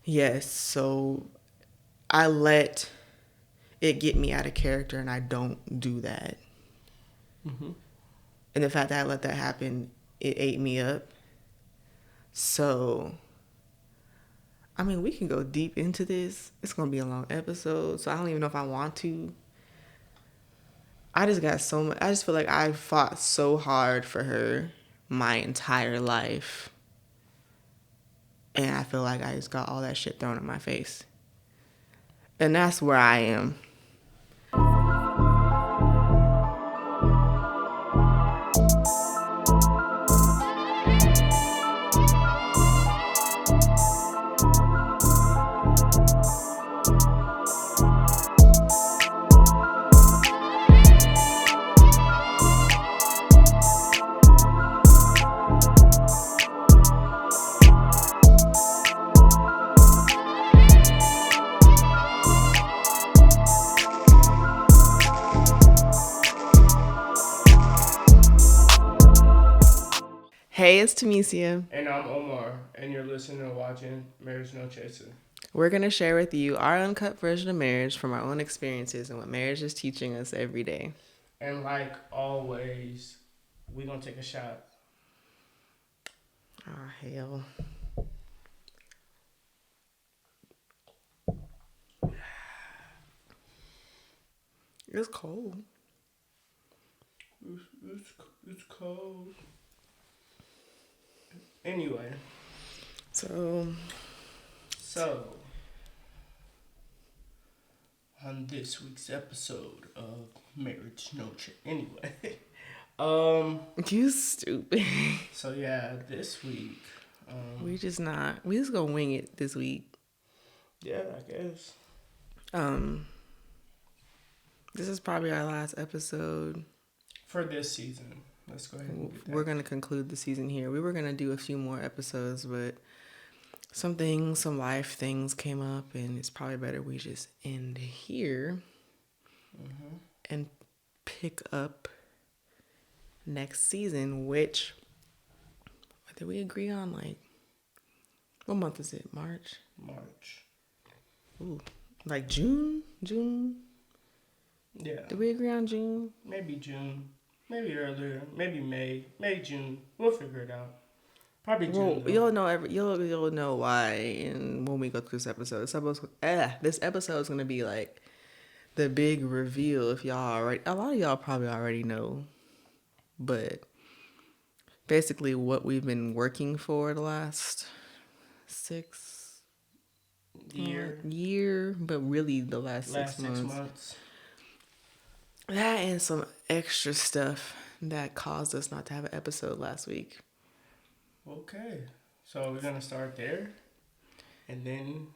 Yes, so I let it get me out of character, and I don't do that. Mm-hmm. And the fact that I let that happen, it ate me up. So, I mean, we can go deep into this. It's going to be a long episode, so I don't even know if I want to. I just got so much. I just feel like I fought so hard for her my entire life. And I feel like I just got all that shit thrown in my face. And that's where I am. Hey, it's Tamesia. And I'm Omar, and you're listening and watching Marriage No Chaser. We're going to share with you our uncut version of marriage from our own experiences and what marriage is teaching us every day. And like always, we're going to take a shot. Oh, hell. It's cold. It's cold. Anyway. So, on this week's episode of Marriage No Chaser. Anyway. you stupid. So yeah, this week. We just gonna wing it this week. Yeah, I guess. This is probably our last episode. For this season. Let's go ahead and get that. We're gonna conclude the season here. We were gonna do a few more episodes, but some life things came up, and it's probably better we just end here and pick up next season, which, what did we agree on? Like, what month is it? March? Ooh, like June? Yeah. Did we agree on June? Maybe June. Maybe earlier. Maybe May. Maybe June. We'll figure it out. Probably June. Well, you'll know why, and when we go through this episode. This episode is gonna be like the big reveal. If y'all already, a lot of y'all probably already know, but basically what we've been working for the last 6 year, but really the last 6 months. That and some extra stuff that caused us not to have an episode last week. Okay. So we're going to start there. And then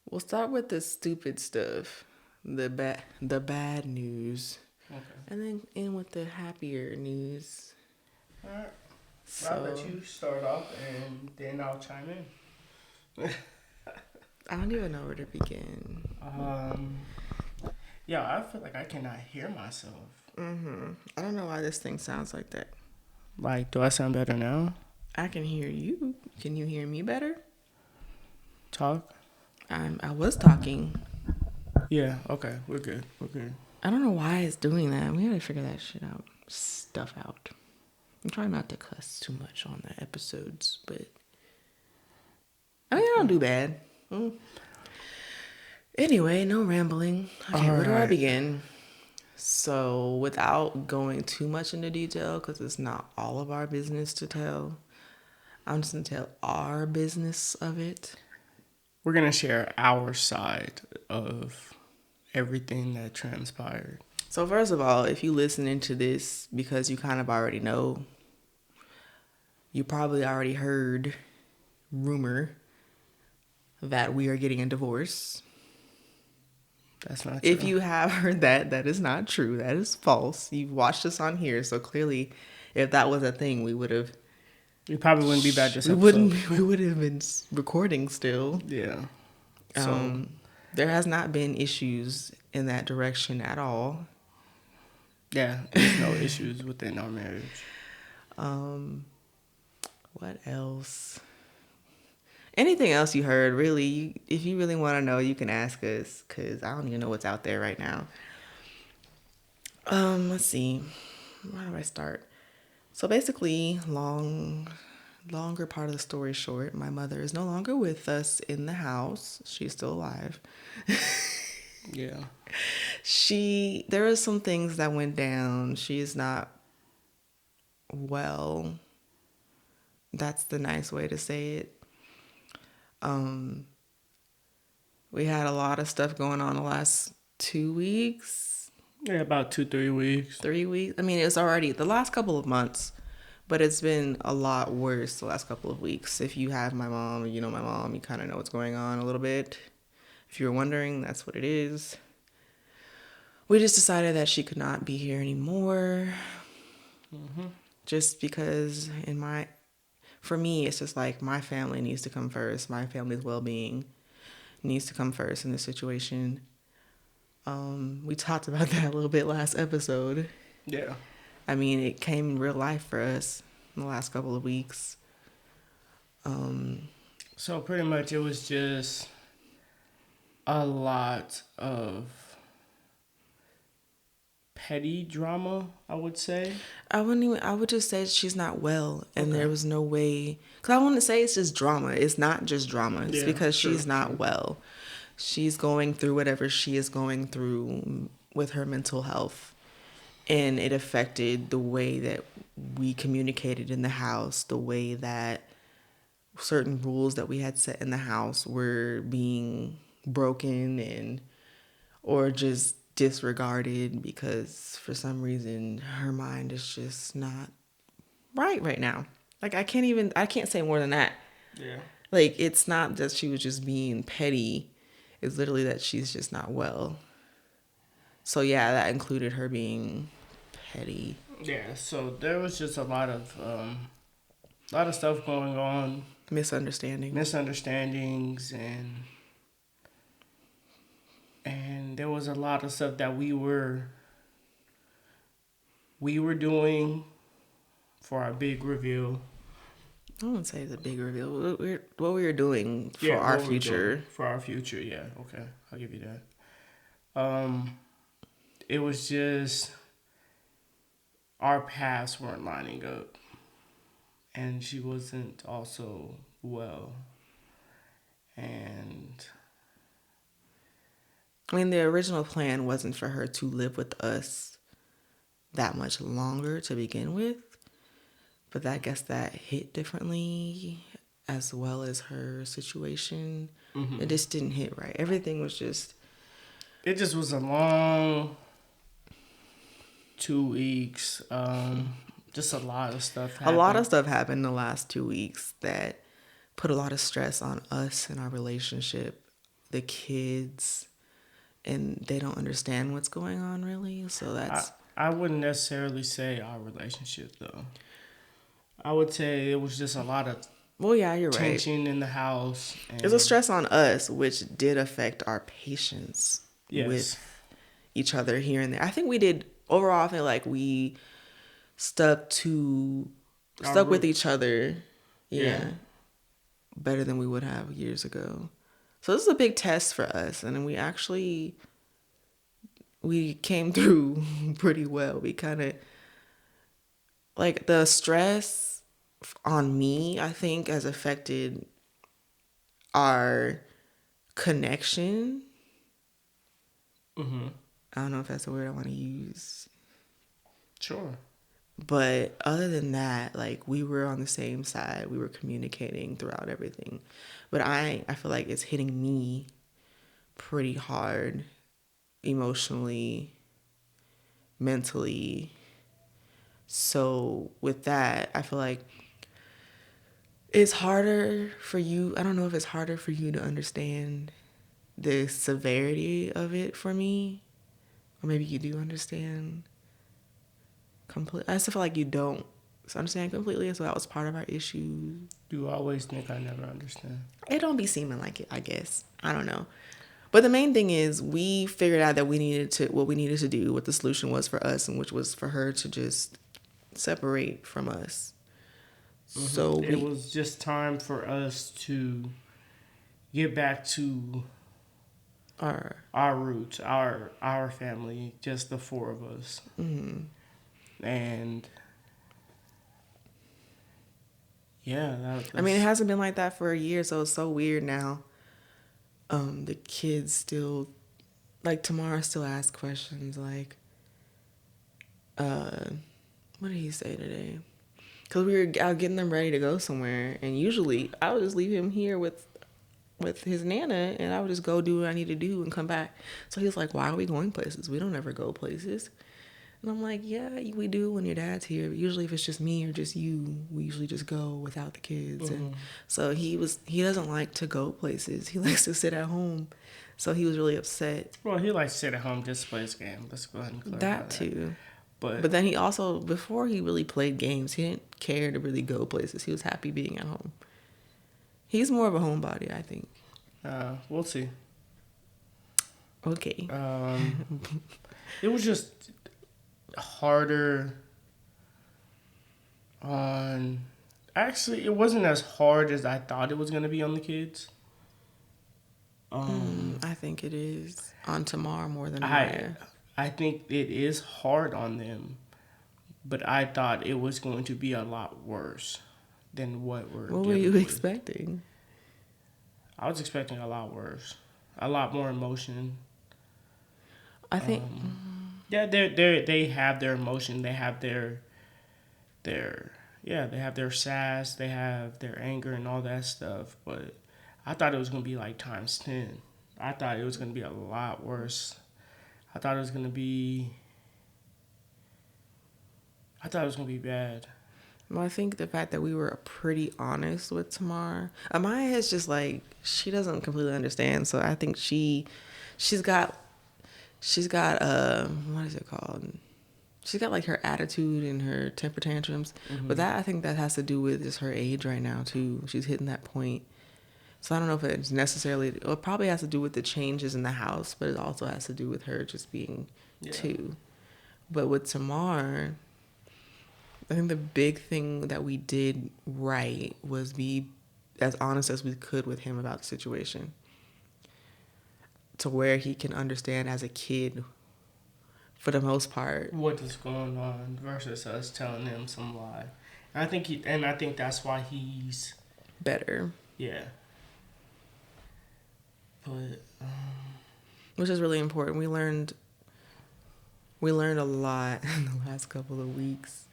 we'll start with the stupid stuff. The bad news. Okay. And then end with the happier news. Alright. So I'll let you start off and then I'll chime in. I don't even know where to begin. Yeah, I feel like I cannot hear myself. I don't know why this thing sounds like that. Like, do I sound better now? I can hear you. Can you hear me better? Talk? I was talking. Yeah, okay. We're good. I don't know why it's doing that. We gotta figure that stuff out. I'm trying not to cuss too much on the episodes, but I mean, I don't do bad. Anyway, no rambling. Okay, where do I begin? So, without going too much into detail, because it's not all of our business to tell, I'm just going to tell our business of it. We're going to share our side of everything that transpired. So, first of all, if you listening to this because you kind of already know, you probably already heard rumor that we are getting a divorce. That's not true. If you have heard that, that is not true. That is false. You've watched us on here, so clearly, if that was a thing, we would have. We probably wouldn't be back this episode. We would have been recording still. Yeah. So there has not been issues in that direction at all. Yeah, there's no issues within our marriage. What else? Anything else you heard, really, if you really want to know, you can ask us, because I don't even know what's out there right now. Let's see. Where do I start? So basically, longer part of the story short, my mother is no longer with us in the house. She's still alive. Yeah. There are some things that went down. She is not well. That's the nice way to say it. We had a lot of stuff going on the last 2 weeks. Yeah, about 2-3 weeks. 3 weeks. I mean, it was already the last couple of months, but it's been a lot worse the last couple of weeks. If you have my mom, you know my mom, you kind of know what's going on a little bit. If you were wondering, that's what it is. We just decided that she could not be here anymore. Just because for me, it's just like my family needs to come first. My family's well-being needs to come first in this situation. We talked about that a little bit last episode. Yeah. I mean, it came in real life for us in the last couple of weeks. So pretty much it was just a lot of petty drama, I would say. I would just say she's not well, and Okay. there was no way, because I wouldn't say it's just drama. It's not just drama. It's Yeah, because true, she's not true. well. She's going through whatever she is going through with her mental health, and it affected the way that we communicated in the house, the way that certain rules that we had set in the house were being broken or just disregarded because for some reason her mind is just not right now. Like I can't say more than that. Yeah. Like it's not that she was just being petty. It's literally that she's just not well. So yeah, that included her being petty. Yeah, so there was just a lot of stuff going on, misunderstandings, and there was a lot of stuff that we were doing for our big reveal. I wouldn't say it's a big reveal. What we were doing for Yeah, our what we're doing future. for our future, yeah. Okay, I'll give you that. It was just our paths weren't lining up, and she wasn't also well, and I mean, the original plan wasn't for her to live with us that much longer to begin with, but I guess that hit differently as well as her situation. It just didn't hit right. Everything was just... It just was a long 2 weeks. Just a lot of stuff happened. A lot of stuff happened in the last 2 weeks that put a lot of stress on us and our relationship, the kids, and they don't understand what's going on really. So that's... I wouldn't necessarily say our relationship though. I would say it was just a lot of Well, yeah, you're right. tension in the house. It's a stress on us, which did affect our patience with each other here and there. I think we did overall. I feel like we stuck with each other, better than we would have years ago. So this is a big test for us, and we came through pretty well. We kind of like the stress on me, I think, has affected our connection. I don't know if that's the word I want to use. Sure. But other than that, like we were on the same side. We were communicating throughout everything. But I feel like it's hitting me pretty hard emotionally, mentally. So with that, I feel like it's harder for you. I don't know if it's harder for you to understand the severity of it for me. Or maybe you do understand completely. I still feel like you don't understand completely. So that was part of our issue. You always think I never understand. It don't be seeming like it, I guess. I don't know. But the main thing is we figured out that what we needed to do, what the solution was for us, and which was for her to just separate from us. So it was just time for us to get back to Or our roots, our family, just the four of us. And yeah, I mean, it hasn't been like that for a year, so it's so weird now. The kids still, like, Tamara still asks questions like, what did he say today? Because we were out getting them ready to go somewhere, and usually I would just leave him here with his nana, and I would just go do what I need to do and come back. So he was like, why are we going places? We don't ever go places. And I'm like, yeah, we do when your dad's here. But usually if it's just me or just you, we usually just go without the kids. And so he doesn't like to go places. He likes to sit at home. So he was really upset. Well, he likes to sit at home, just play his game. Let's go ahead and clarify That too. But then he also, before he really played games, he didn't care to really go places. He was happy being at home. He's more of a homebody, I think. We'll see. Okay. It was just harder on... Actually, it wasn't as hard as I thought it was going to be on the kids. I think it is on Tamar more than Maya. I think it is hard on them, but I thought it was going to be a lot worse than what we're What were you expecting? I was expecting a lot worse. A lot more emotion. I think... Yeah, they have their emotion. They have their they have their sass. They have their anger and all that stuff. But I thought it was going to be like times 10. I thought it was going to be a lot worse. I thought it was going to be bad. Well, I think the fact that we were pretty honest with Tamar. Amaya is just like, she doesn't completely understand. So I think she's got what is it called? She's got like her attitude and her temper tantrums. But I think that has to do with just her age right now too. She's hitting that point. So I don't know if it's necessarily, it probably has to do with the changes in the house, but it also has to do with her just being two. But with Tamar, I think the big thing that we did right was be as honest as we could with him about the situation, to where he can understand as a kid, for the most part, what is going on versus us telling him some lie. I think that's why he's better. Yeah. But which is really important. We learned a lot in the last couple of weeks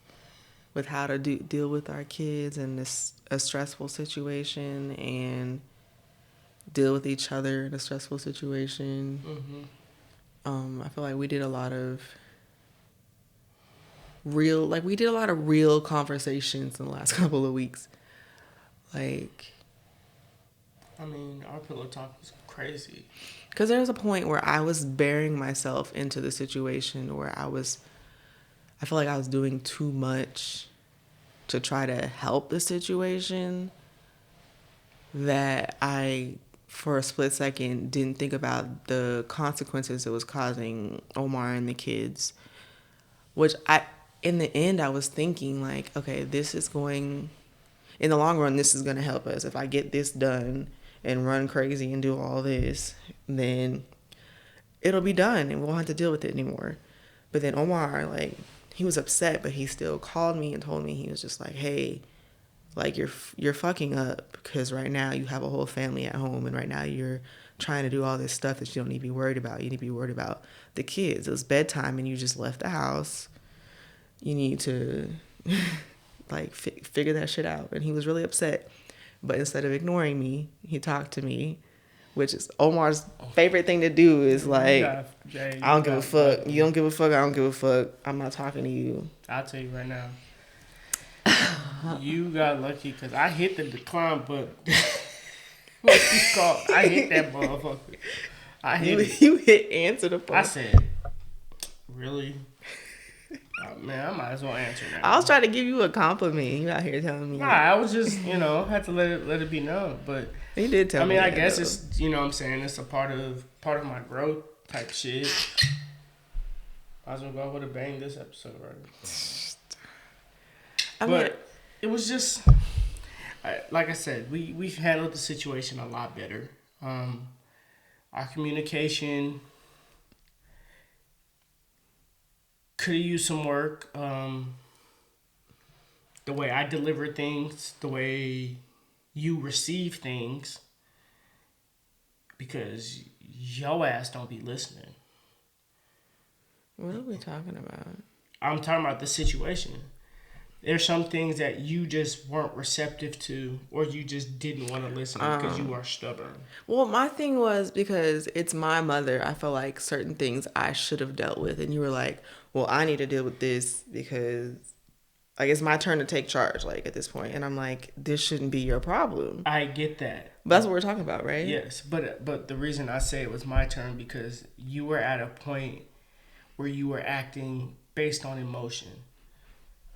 with how to deal with our kids in a stressful situation and deal with each other in a stressful situation. I feel like we did a lot of real conversations in the last couple of weeks. Like, I mean, our pillow talk was crazy. Because there was a point where I was burying myself into the situation where I feel like I was doing too much to try to help the situation, that I, for a split second, didn't think about the consequences it was causing Omar and the kids. Which in the end, I was thinking like, okay, in the long run, this is going to help us. If I get this done and run crazy and do all this, then it'll be done and we won't have to deal with it anymore. But then Omar, like, he was upset, but he still called me and told me, he was just like, hey, like, you're fucking up, because right now you have a whole family at home, and right now you're trying to do all this stuff that you don't need to be worried about. You need to be worried about the kids. It was bedtime and you just left the house. You need to like figure that shit out. And he was really upset. But instead of ignoring me, he talked to me, which is Omar's favorite thing to do, is like, I don't give a fuck. You don't give a fuck. I don't give a fuck. I'm not talking to you. I'll tell you right now. You got lucky because I hit the decline button. What you call? I hit that motherfucker. You hit answer the phone. I said, really? Man, I might as well answer now. I was trying to give you a compliment. You out here telling me. Nah, I was just, had to let it be known. But he did tell me. I mean, I guess it's, what I'm saying, it's a part of my growth type shit. Might as well go with a bang this episode, right? But it was just, like I said, we've handled the situation a lot better. Our communication could have used some work. The way I deliver things, the way you receive things, because your ass don't be listening. What are we talking about? I'm talking about the situation. There's some things that you just weren't receptive to, or you just didn't want to listen because you are stubborn. Well, my thing was because it's my mother, I feel like certain things I should have dealt with. And you were like, well, I need to deal with this because like it's my turn to take charge, like at this point. And I'm like, this shouldn't be your problem. I get that. But that's what we're talking about, right? Yes, but the reason I say it was my turn because you were at a point where you were acting based on emotion.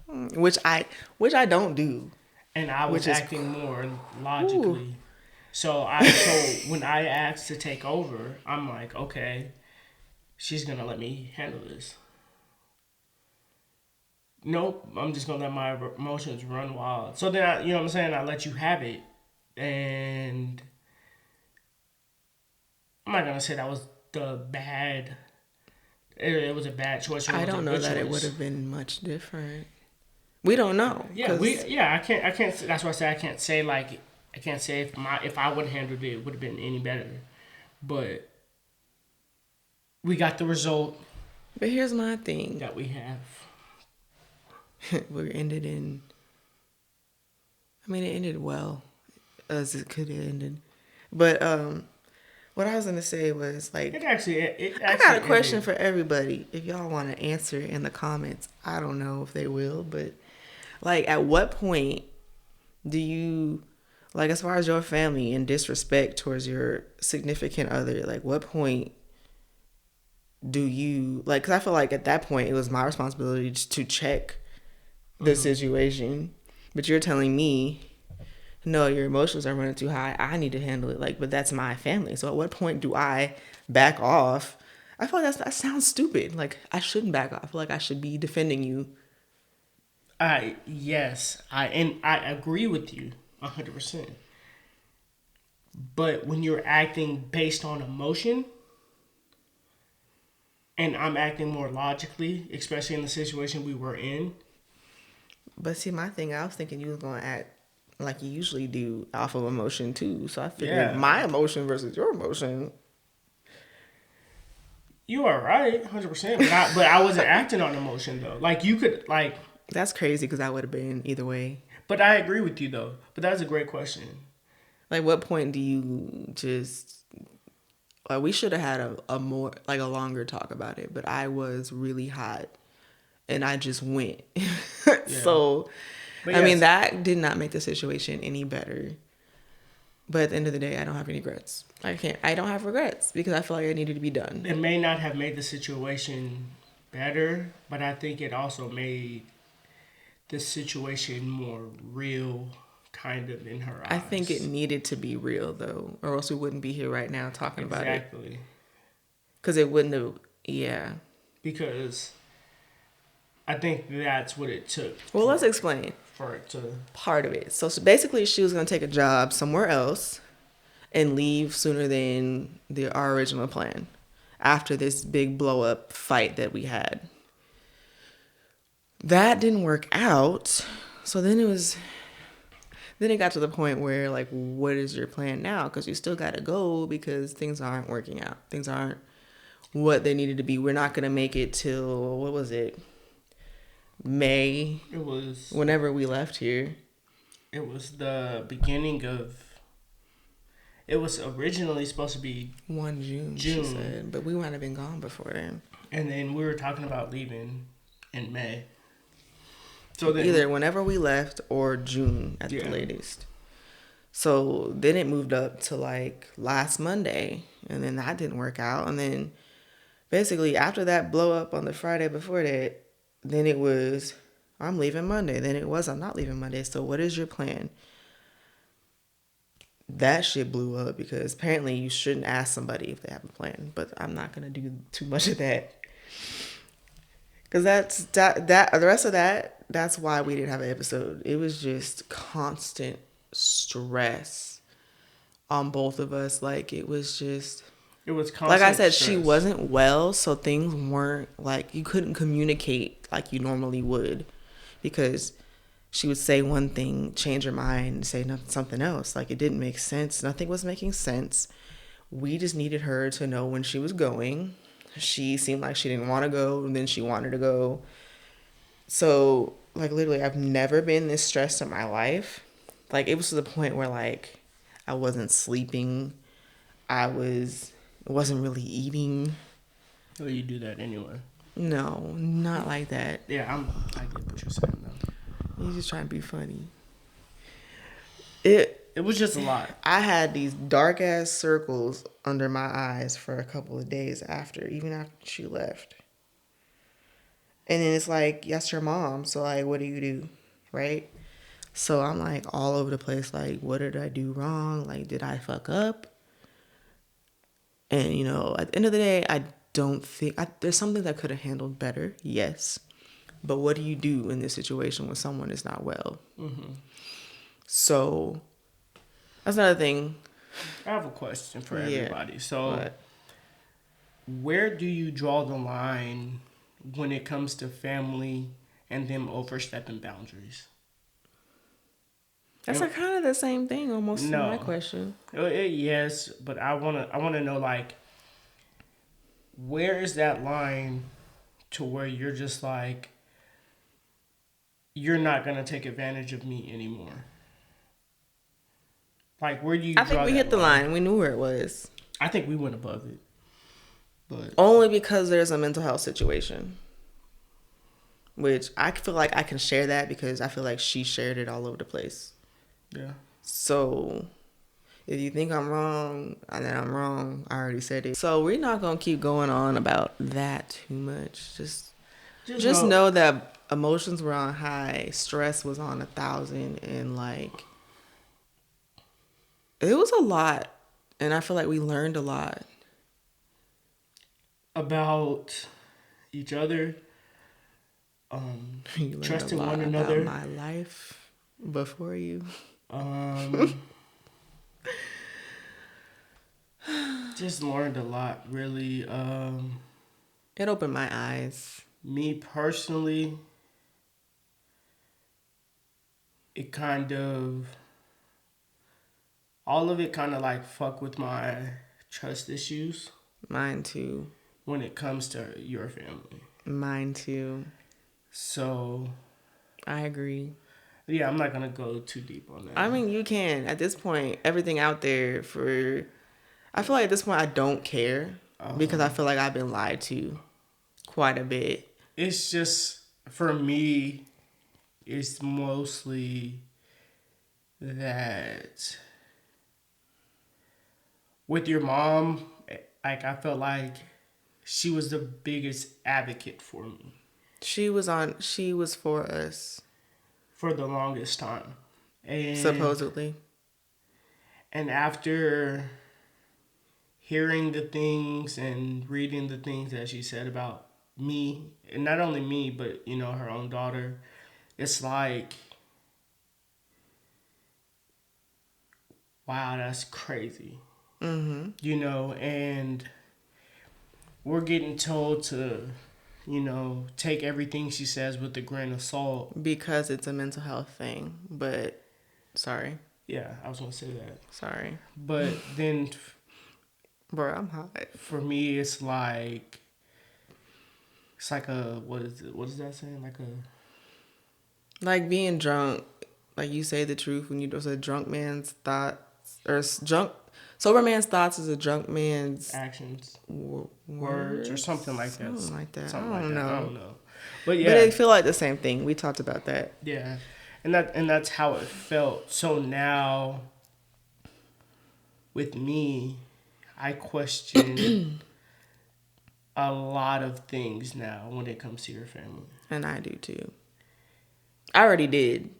Which I don't do. And I was acting more logically. Ooh. So when I asked to take over, I'm like, okay, she's gonna let me handle this. Nope, I'm just gonna let my emotions run wild. So then, you know what I'm saying? I let you have it, and I'm not gonna say that was the bad. It was a bad choice. I don't know that it would have been much different. We don't know. I can't. That's why I say I can't say like I can't say if I would have handled it, it would have been any better. But we got the result. But here's my thing that we have. It ended well, as it could have ended. But what I was gonna say was like, I got a question for everybody. If y'all want to answer in the comments, I don't know if they will, but like, at what point do you, like, as far as your family and disrespect towards your significant other, like, what point do you, like, because I feel like at that point it was my responsibility to check the situation, but you're telling me, no, your emotions are running too high, I need to handle it, like, but that's my family. So at what point do I back off? I feel like that sounds stupid. Like, I shouldn't back off. I feel like I should be defending you. I agree with you 100%. But when you're acting based on emotion, and I'm acting more logically, especially in the situation we were in. But see, my thing, I was thinking you was going to act like you usually do off of emotion too. So I figured my emotion versus your emotion. You are right, 100%. But I wasn't acting on emotion though. Like you could like. That's crazy because I would have been either way. But I agree with you though. But that's a great question. Like, what point do you just? Like, we should have had a more like a longer talk about it. But I was really hot, and I just went. So, I mean, that did not make the situation any better. But at the end of the day, I don't have any regrets. I don't have regrets because I feel like it needed to be done. It may not have made the situation better, but I think it also made the situation more real, kind of, in her eyes. I think it needed to be real, though, or else we wouldn't be here right now talking about it. Exactly. Because it wouldn't have, yeah. Because I think that's what it took. Well, let's explain. For it to... Part of it. So basically, she was going to take a job somewhere else and leave sooner than our original plan after this big blow-up fight that we had. That didn't work out. So then it got to the point where, like, what is your plan now? Because you still got to go because things aren't working out. Things aren't what they needed to be. We're not going to make it till, what was it? May. It was. Whenever we left here. It was the beginning of. It was originally supposed to be 1 June. She said, but we might have been gone before then. And then we were talking about leaving in May. So then, either whenever we left or June at the latest. So then it moved up to like last Monday, and then that didn't work out. And then basically after that blow up on the Friday before that, then it was, I'm leaving Monday. Then it was, I'm not leaving Monday. So what is your plan? That shit blew up because apparently you shouldn't ask somebody if they have a plan. But I'm not going to do too much of that. Because the rest of that's why we didn't have an episode. It was just constant stress on both of us. Like, it was just, It was constant like I said, stress. she wasn't well, so things weren't like, you couldn't communicate like you normally would, because she would say one thing, change her mind, and say something else. Like, it didn't make sense. Nothing was making sense. We just needed her to know when she was going. She seemed like she didn't want to go, and then she wanted to go. So, like, literally, I've never been this stressed in my life. Like, it was to the point where, like, I wasn't sleeping. Wasn't really eating. Well, you do that anyway. No, not like that. Yeah, I get what you're saying though. You're just trying to be funny. It was just a lot. I had these dark ass circles under my eyes for a couple of days even after she left. And then it's like, that's your mom, so like, what do you do, right? So I'm like all over the place, like, what did I do wrong? Like, did I fuck up? And, you know, at the end of the day, I don't think, there's something that could have handled better, yes. But what do you do in this situation when someone is not well? Mm-hmm. So that's another thing. I have a question for everybody. So, where do you draw the line when it comes to family and them overstepping boundaries? That's kind of the same thing almost to my question. Yes, but I wanna know, like, where is that line to where you're just like, you're not gonna take advantage of me anymore? Like, where do you? I think we hit the line. We knew where it was. I think we went above it, but only because there's a mental health situation, which I feel like I can share that because I feel like she shared it all over the place. Yeah. So if you think I'm wrong and then I'm wrong, I already said it. So we're not gonna keep going on about that too much. Just know that emotions were on high, stress was on 1,000, and like, it was a lot. And I feel like we learned a lot about each other, trusting one another. About my life before you. Just learned a lot, really. It opened my eyes. Me personally, it kind of, all of it kind of like fuck with my trust issues. Mine too. When it comes to your family. Mine too. So. I agree. Yeah, I'm not going to go too deep on that. I mean, you can. At this point, everything out there I feel like at this point I don't care because I feel like I've been lied to quite a bit. It's just, for me, it's mostly that with your mom, like, I felt like she was the biggest advocate for me. She was for us. For the longest time. And supposedly. And after hearing the things and reading the things that she said about me, and not only me, but, you know, her own daughter, it's like, wow, that's crazy. Mm-hmm. You know, and we're getting told to, you know, take everything she says with a grain of salt. Because it's a mental health thing. But, sorry. Yeah, I was going to say that. Sorry. But then... Bro, I'm hot. For me, it's like a, what is that saying? Like being drunk. Like, you say the truth when there's a drunk man's thoughts, or sober man's thoughts is a drunk man's actions, words, or something like that. Something like that. Something I don't know. I don't know. But yeah, but they feel like the same thing. We talked about that. Yeah, and that's how it felt. So now, with me, I question a lot of things now when it comes to your family. And I do too. I already did.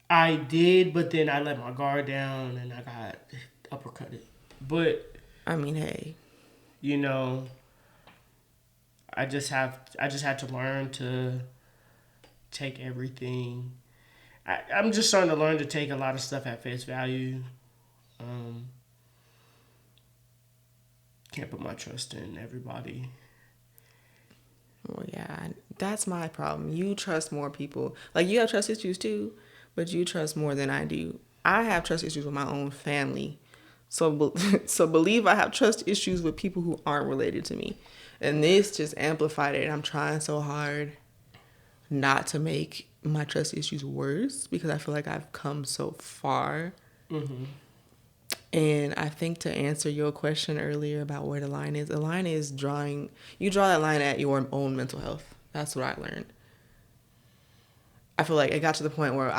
I did, but then I let my guard down and I got uppercutted. But I mean, hey, you know, I just had to learn to take everything. I'm just starting to learn to take a lot of stuff at face value. can't put my trust in everybody. Well, yeah, that's my problem. You trust more people. Like, you have trust issues too, but you trust more than I do. I have trust issues with my own family. So, so believe I have trust issues with people who aren't related to me. And this just amplified it. I'm trying so hard not to make my trust issues worse because I feel like I've come so far. Mm-hmm. And I think to answer your question earlier about where the line is you draw that line at your own mental health. That's what I learned. I feel like it got to the point where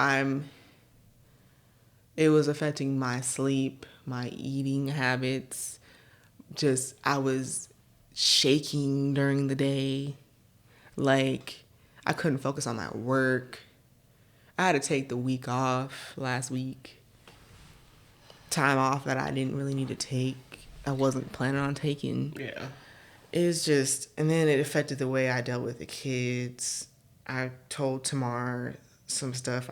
it was affecting my sleep, my eating habits. Just, I was shaking during the day. Like, I couldn't focus on my work. I had to take the week off last week. Time off that I didn't really need to take. I wasn't planning on taking. Yeah. It's just, and then it affected the way I dealt with the kids. I told Tamar some stuff.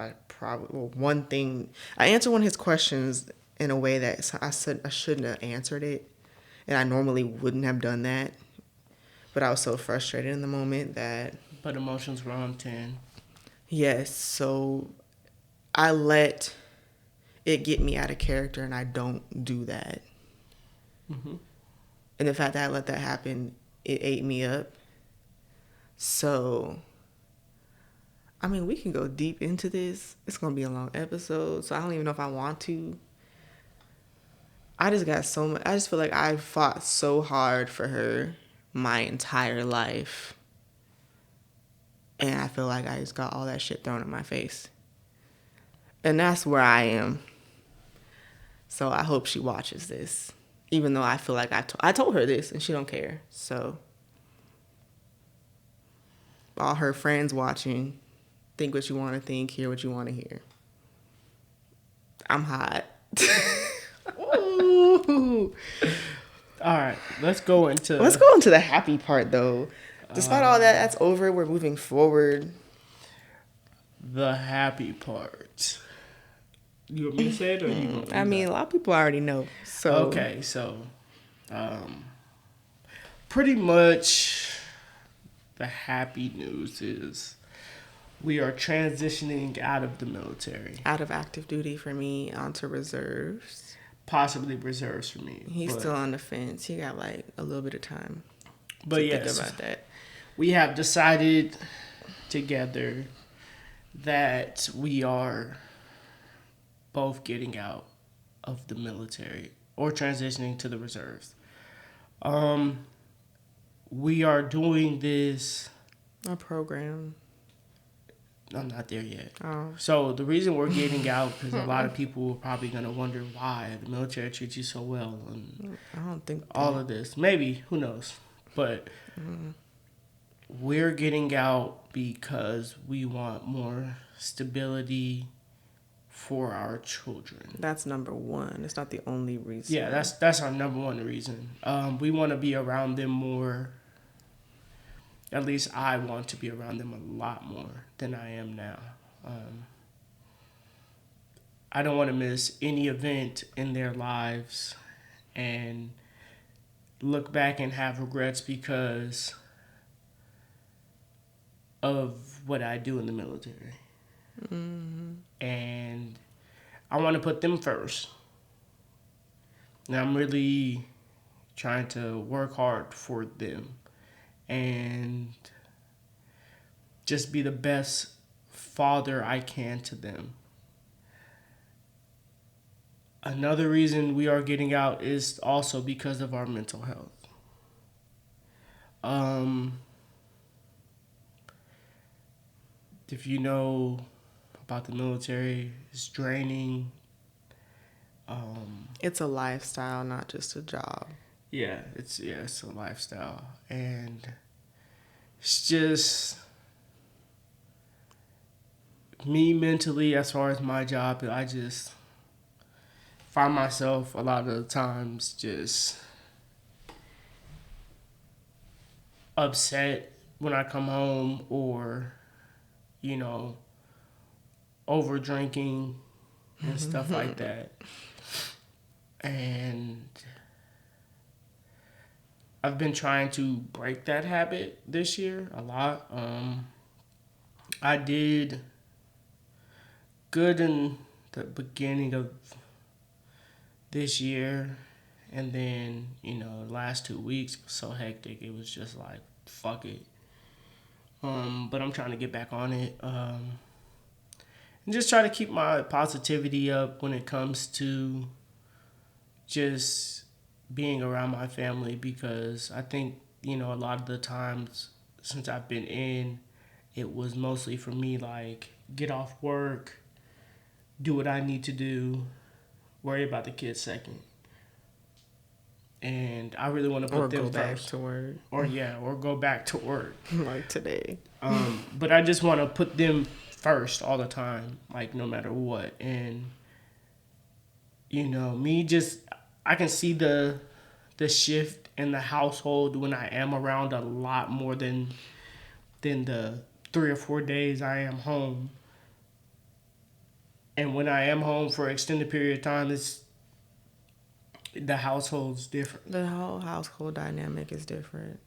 One thing, I answered one of his questions in a way that I said I shouldn't have answered it. And I normally wouldn't have done that. But I was so frustrated in the moment that. But emotions were on 10. Yes, so I let it get me out of character, and I don't do that. Mm-hmm. And the fact that I let that happen, it ate me up. So, I mean, we can go deep into this. It's going to be a long episode, so I don't even know if I want to. I just got so much. I just feel like I fought so hard for her my entire life. And I feel like I just got all that shit thrown in my face. And that's where I am. So I hope she watches this. Even though I feel like I told her this and she don't care. So all her friends watching, think what you want to think, hear what you want to hear. I'm hot. Ooh. All right, let's go into the happy part though. Despite all that, that's over. We're moving forward. The happy part. You want me to say it or you want I mean, a lot of people already know. So okay, so pretty much the happy news is we are transitioning out of the military. Out of active duty for me onto reserves. Possibly reserves for me. He's still on the fence. He got like a little bit of time. But yes, think about that. We have decided together that we are both getting out of the military or transitioning to the reserves. We are doing this. A program. I'm not there yet. Oh. So the reason we're getting out, because a lot of people are probably going to wonder why the military treats you so well. And I don't think all of this. Maybe. Who knows? But we're getting out because we want more stability for our children. That's number one. It's not the only reason. Yeah, that's our number one reason. We want to be around them more. At least I want to be around them a lot more than I am now. I don't want to miss any event in their lives and look back and have regrets because of what I do in the military. Mm-hmm. And I want to put them first. And I'm really trying to work hard for them and just be the best father I can to them. Another reason we are getting out is also because of our mental health. If you know about the military, it's draining. It's a lifestyle, not just a job. Yeah, it's a lifestyle, and it's just me mentally. As far as my job, I just find myself a lot of the times just upset when I come home, or over drinking and stuff like that. And I've been trying to break that habit this year a lot. I did good in the beginning of this year, and then the last 2 weeks was so hectic. It was just like fuck it. But I'm trying to get back on it. And just try to keep my positivity up when it comes to just being around my family, because I think a lot of the times since I've been in, it was mostly for me like get off work, do what I need to do, worry about the kids second. And I really want to put them go back first. to work. Or go back to work. Like today. But I just want to put them first all the time, like no matter what. And I can see the shift in the household when I am around a lot more than the 3 or 4 days I am home. And when I am home for an extended period of time, the household's different. The whole household dynamic is different.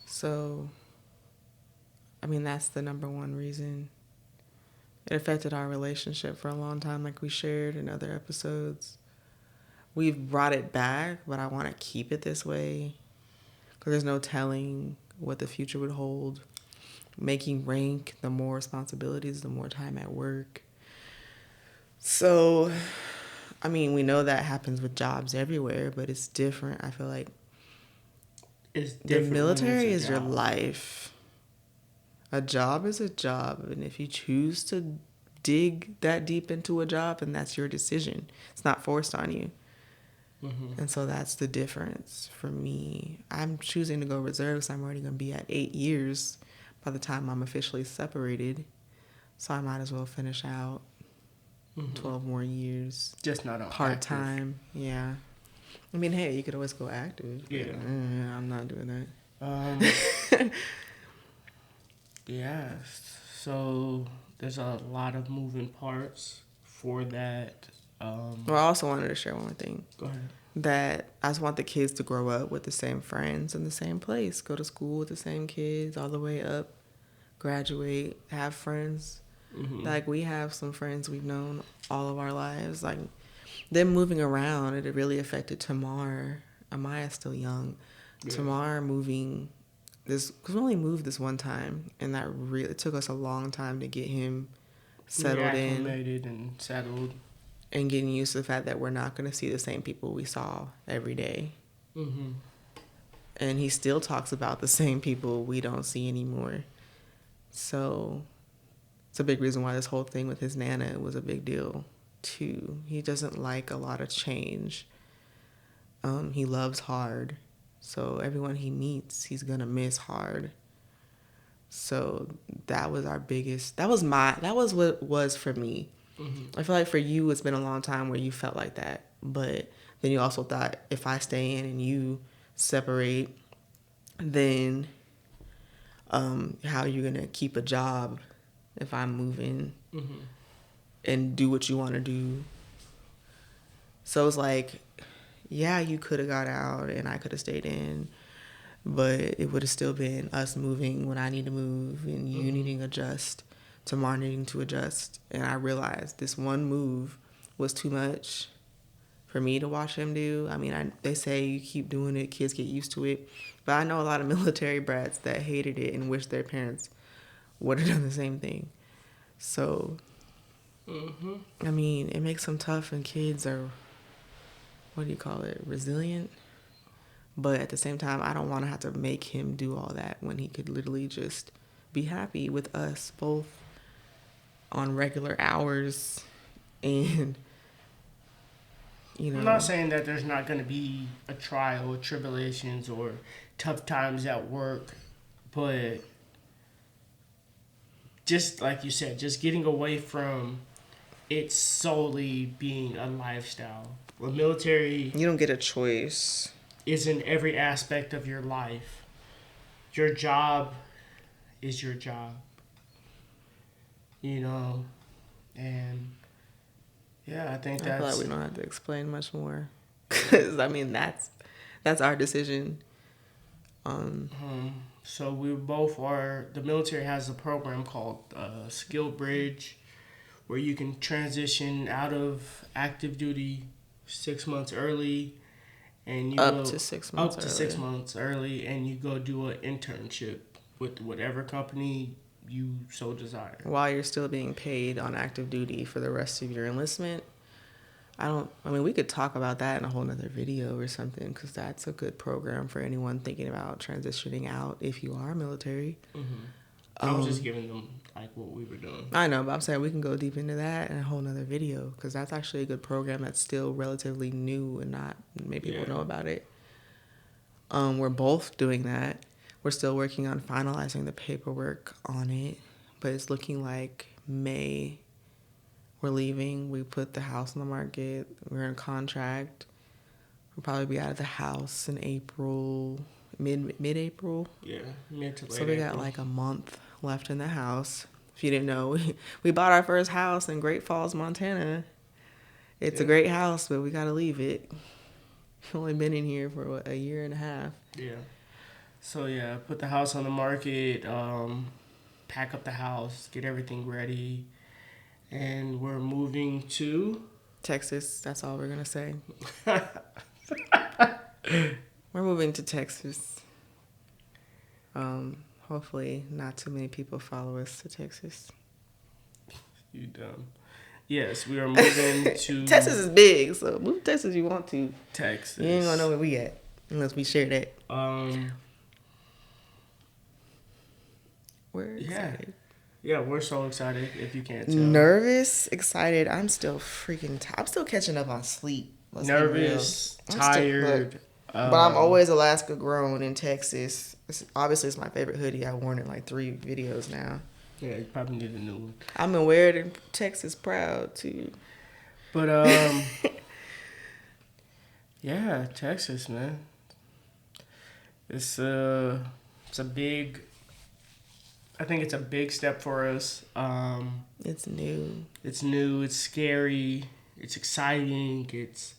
So, I mean, that's the number one reason. It affected our relationship for a long time, like we shared in other episodes. We've brought it back, but I want to keep it this way because there's no telling what the future would hold. Making rank, the more responsibilities, the more time at work. So, I mean, we know that happens with jobs everywhere, but it's different. I feel like the military is your life. A job is a job, and if you choose to dig that deep into a job, then that's your decision. It's not forced on you. Mm-hmm. And so that's the difference for me. I'm choosing to go reserve because I'm already going to be at 8 years by the time I'm officially separated. So I might as well finish out 12 more years. Just not on part-time. Yeah. I mean, hey, you could always go active. Yeah. I'm not doing that. Yeah. So there's a lot of moving parts for that. Well, I also wanted to share one more thing. Go ahead. That I just want the kids to grow up with the same friends in the same place, go to school with the same kids all the way up, graduate, have friends. Mm-hmm. Like, we have some friends we've known all of our lives. Like, them moving around, it really affected Tamar. Amaya's still young. Yeah. Tamar moving this, because we only moved this one time, and that really, it took us a long time to get him settled in. And settled. And getting used to the fact that we're not going to see the same people we saw every day. Mm-hmm. And he still talks about the same people we don't see anymore. So it's a big reason why this whole thing with his Nana was a big deal, too. He doesn't like a lot of change. He loves hard. So everyone he meets, he's going to miss hard. So that was our biggest... That was what it was for me. Mm-hmm. I feel like for you, it's been a long time where you felt like that. But then you also thought, if I stay in and you separate, then how are you going to keep a job if I'm moving and do what you want to do? So it's like, yeah, you could have got out and I could have stayed in, but it would have still been us moving when I need to move and you needing to adjust. Tamar needing to adjust. And I realized this one move was too much for me to watch him do. I mean, they say you keep doing it, kids get used to it. But I know a lot of military brats that hated it and wish their parents would have done the same thing. So, I mean, it makes them tough, and kids are, resilient? But at the same time, I don't want to have to make him do all that when he could literally just be happy with us both on regular hours. And I'm not saying that there's not going to be a trial or tribulations or tough times at work, but just like you said, just getting away from it solely being a lifestyle. The military, you don't get a choice, is in every aspect of your life. Your job is your job. And yeah, I think I feel like we don't have to explain much more. Because, I mean, that's our decision. So we both are. The military has a program called Skill Bridge, where you can transition out of active duty 6 months early, and you Up go to 6 months up to early. 6 months early, and you go do an internship with whatever company you so desire. While you're still being paid on active duty for the rest of your enlistment. We could talk about that in a whole nother video or something, because that's a good program for anyone thinking about transitioning out if you are military. I was just giving them like what we were doing. I know, but I'm saying we can go deep into that in a whole nother video, because that's actually a good program that's still relatively new and not many people know about it. We're both doing that. We're still working on finalizing the paperwork on it, but it's looking like May we're leaving. We put the house on the market. We're in contract. We'll probably be out of the house in April, mid-April. Yeah, mid to late. So we got like a month left in the house. If you didn't know, we bought our first house in Great Falls, Montana. It's a great house, but we got to leave it. We've only been in here for a year and a half. Yeah. So yeah, put the house on the market, pack up the house, get everything ready, and we're moving to Texas. That's all we're gonna say. We're moving to Texas. Hopefully, not too many people follow us to Texas. You dumb. Yes, we are moving to Texas is big, so move to Texas if you want to. Texas. You ain't gonna know where we at unless we share that. We're excited. Yeah, we're so excited if you can't tell. Nervous, excited. I'm still freaking tired. I'm still catching up on sleep. Nervous, tired. But I'm always Alaska grown in Texas. Obviously, it's my favorite hoodie. I've worn it like 3 videos now. Yeah, you probably need a new one. I'm gonna wear it in Texas proud too. But yeah, Texas, man. It's a big. I think it's a big step for us. It's new. It's new. It's scary. It's exciting. It's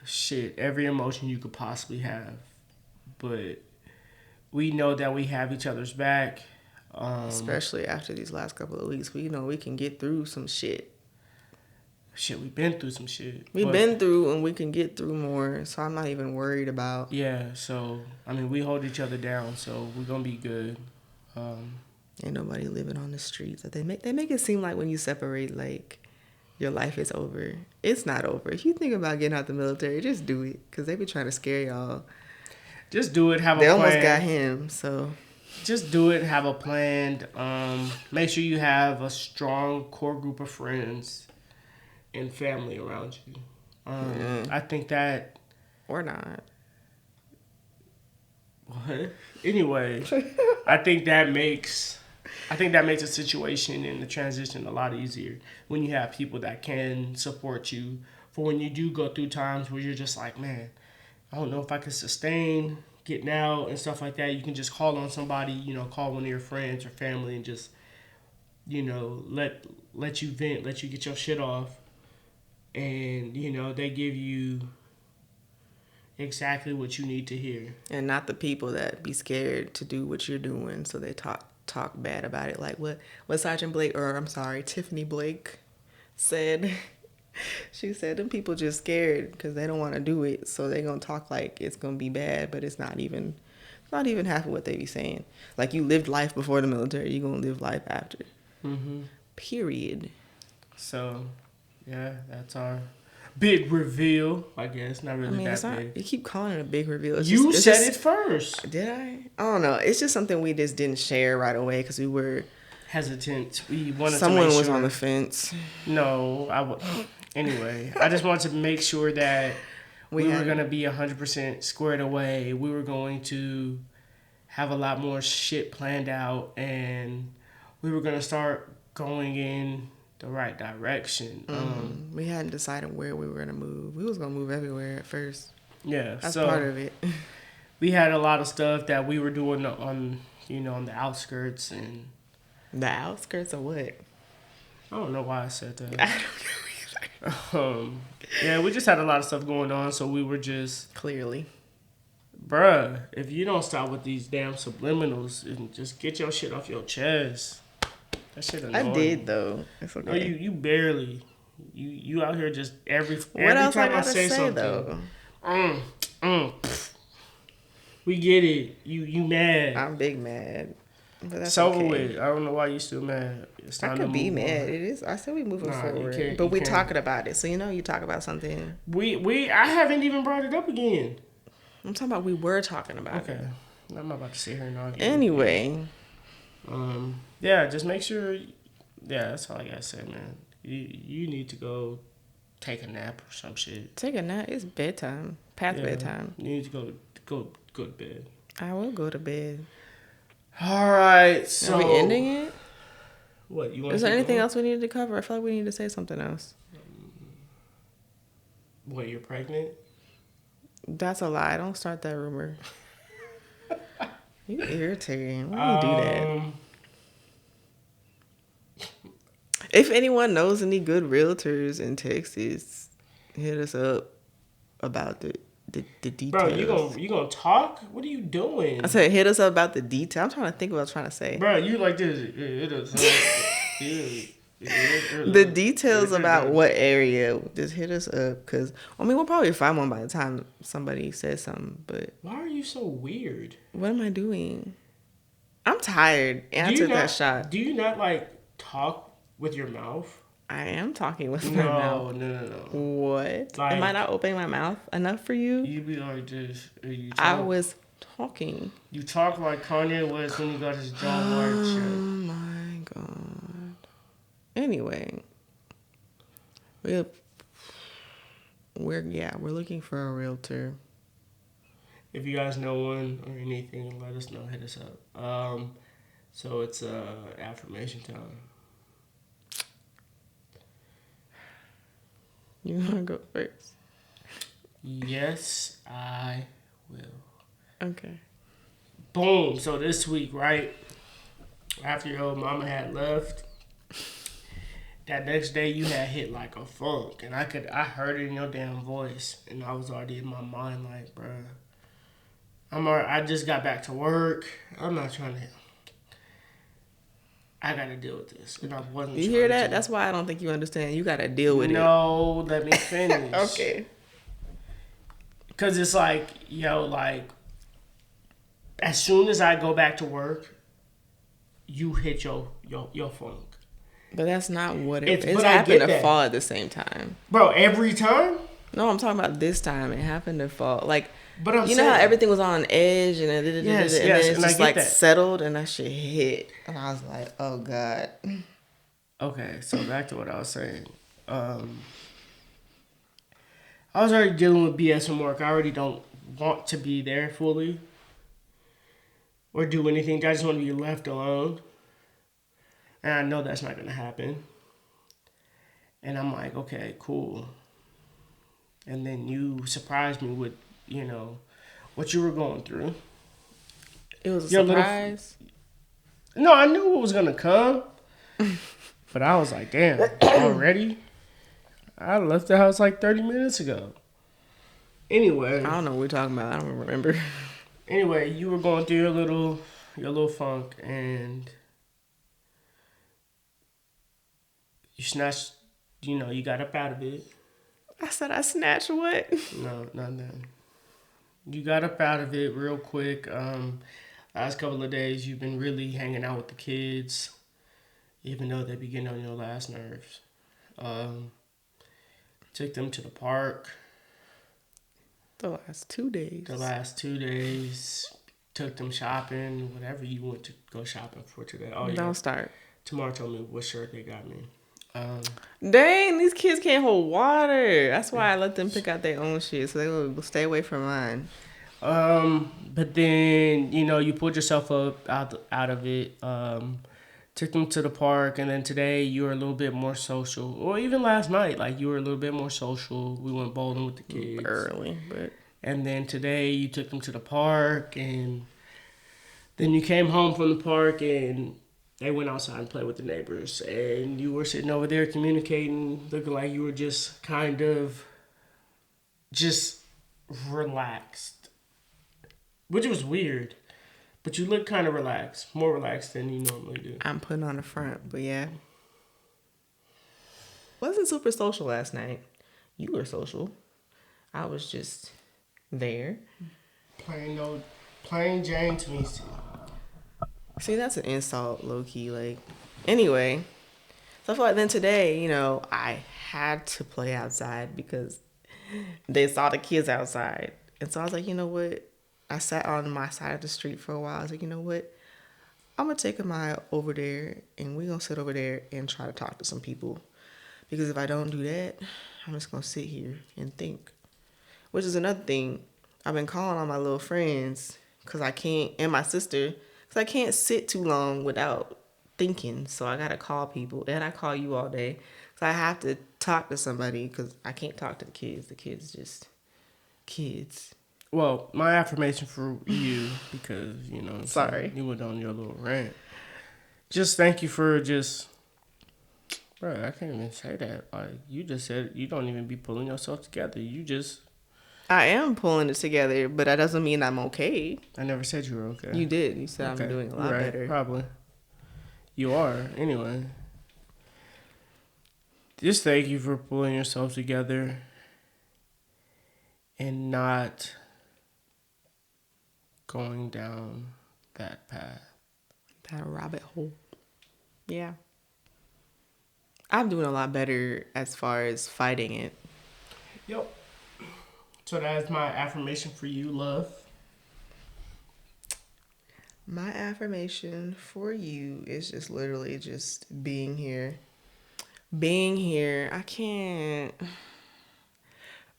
shit. Every emotion you could possibly have, but we know that we have each other's back. Especially after these last couple of weeks, we know we can get through some shit. Shit, we've been through some shit. We've been through, and we can get through more. So I'm not even worried about. Yeah. So we hold each other down. So we're gonna be good. Ain't nobody living on the streets. They make it seem like when you separate, like your life is over. It's not over. If you think about getting out the military, just do it, because they be trying to scare y'all. Just do it. Have a plan. They almost got him, so. Just do it. Have a plan. Make sure you have a strong core group of friends and family around you. I think that. Or not. What? Anyway, I think that makes a situation in the transition a lot easier when you have people that can support you for when you do go through times where you're just like, man, I don't know if I can sustain getting out and stuff like that. You can just call on somebody, call one of your friends or family and just, let you vent, let you get your shit off. And, they give you exactly what you need to hear. And not the people that be scared to do what you're doing, so they talk bad about it. Like what Tiffany Blake said. She said them people just scared because they don't want to do it, so they gonna talk like it's gonna be bad, but it's not even half of what they be saying. Like, you lived life before the military, you gonna live life after. Period. So, yeah, that's our big reveal, I guess. Not really big. You keep calling it a big reveal. You said it first. Did I? I don't know. It's just something we just didn't share right away because we were hesitant. We wanted someone to make was sure. On the fence. No, anyway, I just wanted to make sure that we were going to be 100% squared away. We were going to have a lot more shit planned out, and we were going to start going in the right direction. We hadn't decided where we were going to move. We was going to move everywhere at first. Yeah. That's part of it. We had a lot of stuff that we were doing on the outskirts. And the outskirts of what? I don't know why I said that. I don't know either. Yeah, we just had a lot of stuff going on, so we were just... Clearly. bruh, if you don't stop with these damn subliminals and just get your shit off your chest, that shit annoying. I did though. It's okay. No, you barely. You out here just every What else time I I gotta say something. Though? We get it. You mad. I'm big mad. But that's It's over okay. with. I don't know why you still mad. It's time I to could be move mad. on. It is. I said we moving Nah, you forward, can't- but you we can't. talking about it. So you talk about something. I haven't even brought it up again. I'm talking about we were talking about Okay. it. I'm not about to sit here and argue. Anyway, Yeah, just make sure. Yeah, that's all I gotta say, man. You need to go take a nap or some shit. take a nap. It's bedtime. Past bedtime. You need to go to bed. I will go to bed. All right. So Are we ending it? What you want? Is there anything else we needed to cover? I feel like we need to say something else. What, you're pregnant? That's a lie. Don't start that rumor. You irritating. Why do you do that? If anyone knows any good realtors in Texas, hit us up about the details. Bro, you gonna talk? What are you doing? I said hit us up about the detail. I'm trying to think what I was trying to say. Bro, you like this? The details about what area, just hit us up. Because, I mean, we'll probably find one by the time somebody says something. But why are you so weird? what am I doing? I'm tired. And I took that shot. Do you not like talk with your mouth? I am talking with my mouth. No. What? Like, am I not opening my mouth enough for you? You be like this. I was talking. You talk like Kanye West when he got his jaw Oh wired shut. my God. Anyway, we're looking for a realtor. If you guys know one or anything, let us know. Hit us up. So it's affirmation time. You want to go first? Yes, I will. Okay. Boom. So this week, right after your old mama had left, that next day you had hit like a funk, and I heard it in your damn voice, and I was already in my mind like, bruh, I just got back to work. I'm not trying to. I gotta deal with this, and I wasn't. You hear that? That's why I don't think you understand. You gotta deal with it. No, let me finish. Okay. Cause it's like, as soon as I go back to work, you hit your funk. But that's not what it's but happened I get to that. fall at the same time. Bro, every time? No, I'm talking about this time. It happened to fall. Like, But I'm you saying, know how everything was on edge and then Yes, and yes, then it's and I just get like that. settled and that shit hit. And I was like, oh God. Okay, so back to what I was saying. I was already dealing with BS from work. I already don't want to be there fully or do anything. I just want to be left alone. And I know that's not going to happen. And I'm like, okay, cool. And then you surprised me with, what you were going through. It was a Your little- surprise. No, I knew it was going to come. But I was like, damn, already? I left the house like 30 minutes ago. Anyway. I don't know what we're talking about. I don't remember. Anyway, you were going through your little funk, and you snatched, you got up out of it. I said I snatched what? No, nothing. You got up out of it real quick. Last couple of days, you've been really hanging out with the kids, even though they be getting on your last nerves. Took them to the park. The last 2 days. Took them shopping, whatever you went to go shopping for today. Oh, yeah. Don't start. Tamara told me what shirt they got me. Dang, these kids can't hold water. That's why I let them pick out their own shit, so they will stay away from mine. But then, you pulled yourself up out of it. Took them to the park, and then today you were a little bit more social. Or even last night, like you were a little bit more social. We went bowling with the kids. Early, but... And then today you took them to the park, and then you came home from the park, and they went outside and played with the neighbors. And you were sitting over there communicating, looking like you were just kind of just relaxed. which was weird. But you look kind of relaxed, more relaxed than you normally do. I'm putting on the front, but yeah. Wasn't super social last night. You were social. I was just there. Plain Jane to me. See, that's an insult, low key. Like, anyway. So I feel like then today, I had to play outside because they saw the kids outside. And so I was like, you know what? I sat on my side of the street for a while. I was like, you know what? I'm going to take a mile over there and we're going to sit over there and try to talk to some people. Because if I don't do that, I'm just going to sit here and think. Which is another thing. I've been calling on my little friends because I can't, and my sister, because I can't sit too long without thinking. So I got to call people. And I call you all day. So I have to talk to somebody because I can't talk to the kids. The kids just kids. Well, my affirmation for you, because, Sorry. you went on your little rant. Just thank you for just, bro, I can't even say that. Like, you just said you don't even be pulling yourself together. I am pulling it together, but that doesn't mean I'm okay. I never said you were okay. You did. You said okay. I'm doing a lot better. Probably. You are. Anyway. Just thank you for pulling yourself together and not going down that path. That rabbit hole. Yeah. I'm doing a lot better as far as fighting it. Yep. So that's my affirmation for you, love. My affirmation for you is just literally just being here. Being here.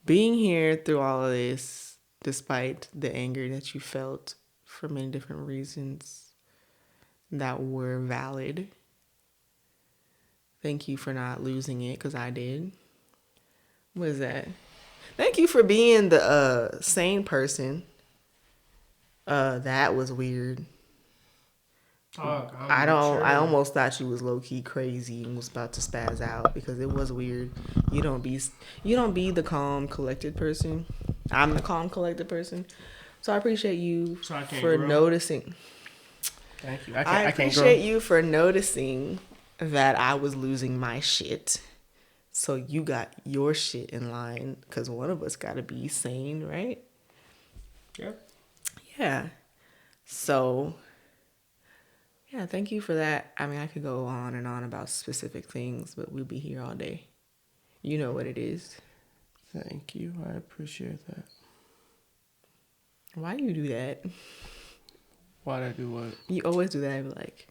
Being here through all of this, despite the anger that you felt for many different reasons that were valid. Thank you for not losing it, because I did. What is that? Thank you for being the sane person. That was weird. I almost thought you was low key crazy and was about to spaz out because it was weird. You don't be the calm, collected person. I'm the calm, collected person. So I appreciate you for noticing. Thank you. I appreciate you for noticing that I was losing my shit. So you got your shit in line because one of us got to be sane, right? Yep. Yeah. So, yeah, thank you for that. I mean, I could go on and on about specific things, but we'll be here all day. You know what it is. Thank you. I appreciate that. Why do you do that? Why'd I do what? You always do that. I be like,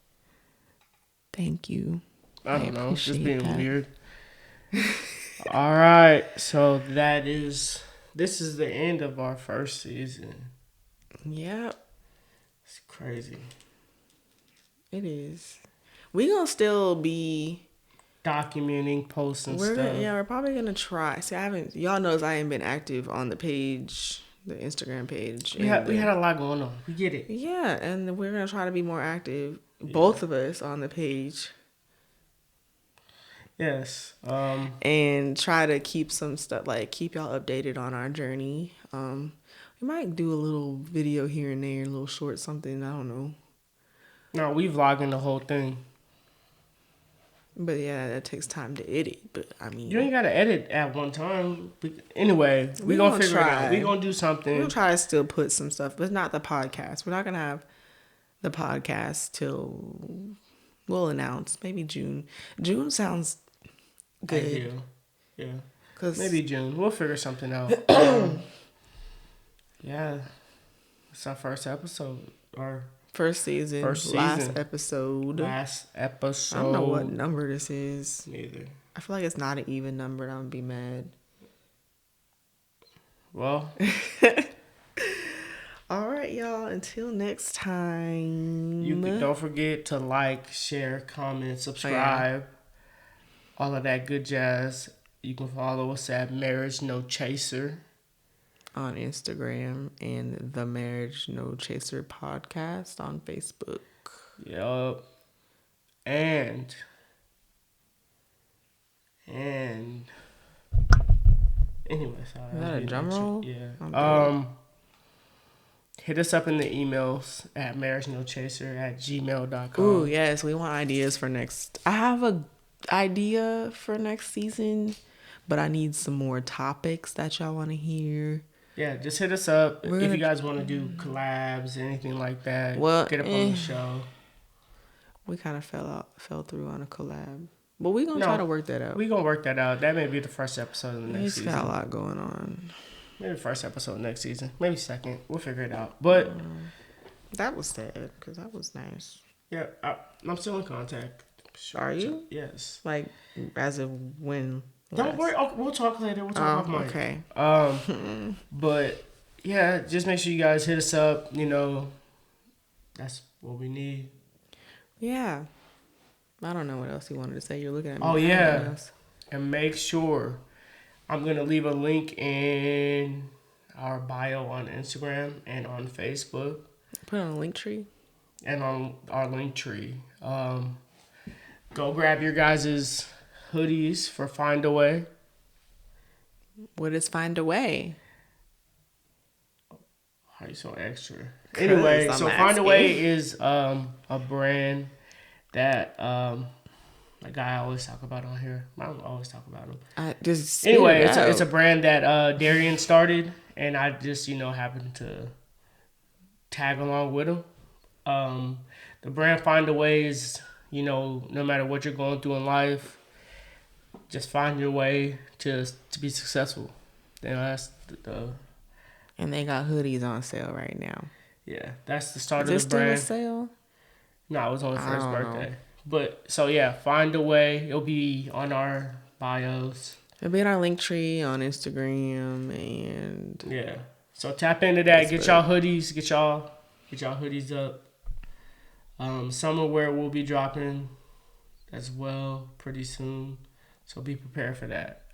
thank you. I don't know. Just being weird. All right. So this is the end of our first season. Yep. It's crazy. It is. We gonna still be documenting, posting stuff. Yeah, we're probably gonna try. See, y'all knows I ain't been active on the page, the Instagram page. We had a lot going on. We get it. Yeah, and we're gonna try to be more active, both of us on the page. Yes. And try to keep some stuff, like keep y'all updated on our journey. We might do a little video here and there, a little short something, I don't know. No, we vlogging the whole thing. But yeah, that takes time to edit. But I mean, you ain't gotta edit at one time. Anyway, we gonna figure it out. We gonna do something. We'll try to still put some stuff, but not the podcast. We're not gonna have the podcast till we'll announce maybe June. June sounds good. Ideal. Yeah. Maybe June. We'll figure something out. Yeah. It's our first episode. First season. Last episode. I don't know what number this is. Neither. I feel like it's not an even number and I'm gonna be mad. Well. All right, y'all. Until next time. Don't forget to like, share, comment, subscribe. All of that good jazz. You can follow us at Marriage No Chaser on Instagram and the Marriage No Chaser podcast on Facebook. Yup. And anyway, sorry. Is that a drum roll? Yeah. hit us up in the emails at marriagenochaser@gmail.com. Ooh, yes, we want ideas for next. I have a idea for next season, but I need some more topics that y'all want to hear. Yeah, just hit us up We're if gonna- you guys want to do collabs, anything like that. Well, get up on the show. We kind of fell through on a collab, but we gonna try to work that out. We gonna work that out. That may be the first episode of the next season. It's got a lot going on. Maybe the first episode next season. Maybe second. We'll figure it out. But That was sad because that was nice. yeah, I'm still in contact. Are you? Yes. Like as of when? Don't worry. We'll talk later. We'll talk off mic. Okay. But yeah, just make sure you guys hit us up. You know, that's what we need. Yeah. I don't know what else you wanted to say. You're looking at me. Oh yeah, and make sure I'm gonna leave a link in our bio on Instagram and on Facebook. Put on a link tree. And on our link tree. Go grab your guys' hoodies for Find a Way. What is Find a Way? How are you so extra? Anyway, so Find a Way is a brand that a guy I always talk about on here. I don't always talk about him. Anyway, it's a brand that Darian started, and I just happened to tag along with him. The brand Find a Way is, no matter what you're going through in life, just find your way to be successful. That's the. And they got hoodies on sale right now. Yeah, that's the start of the brand. Is it still a sale? No, it was on the first birthday. But so yeah, Find a Way. It'll be on our bios. It'll be in our link tree on Instagram and yeah. So tap into that. Get y'all hoodies. Get y'all hoodies up. Summer wear will be dropping as well pretty soon. So be prepared for that.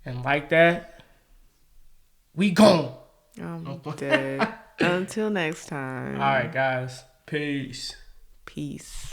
And like that, we gone. I'm dead. Until next time. All right, guys. Peace. Peace.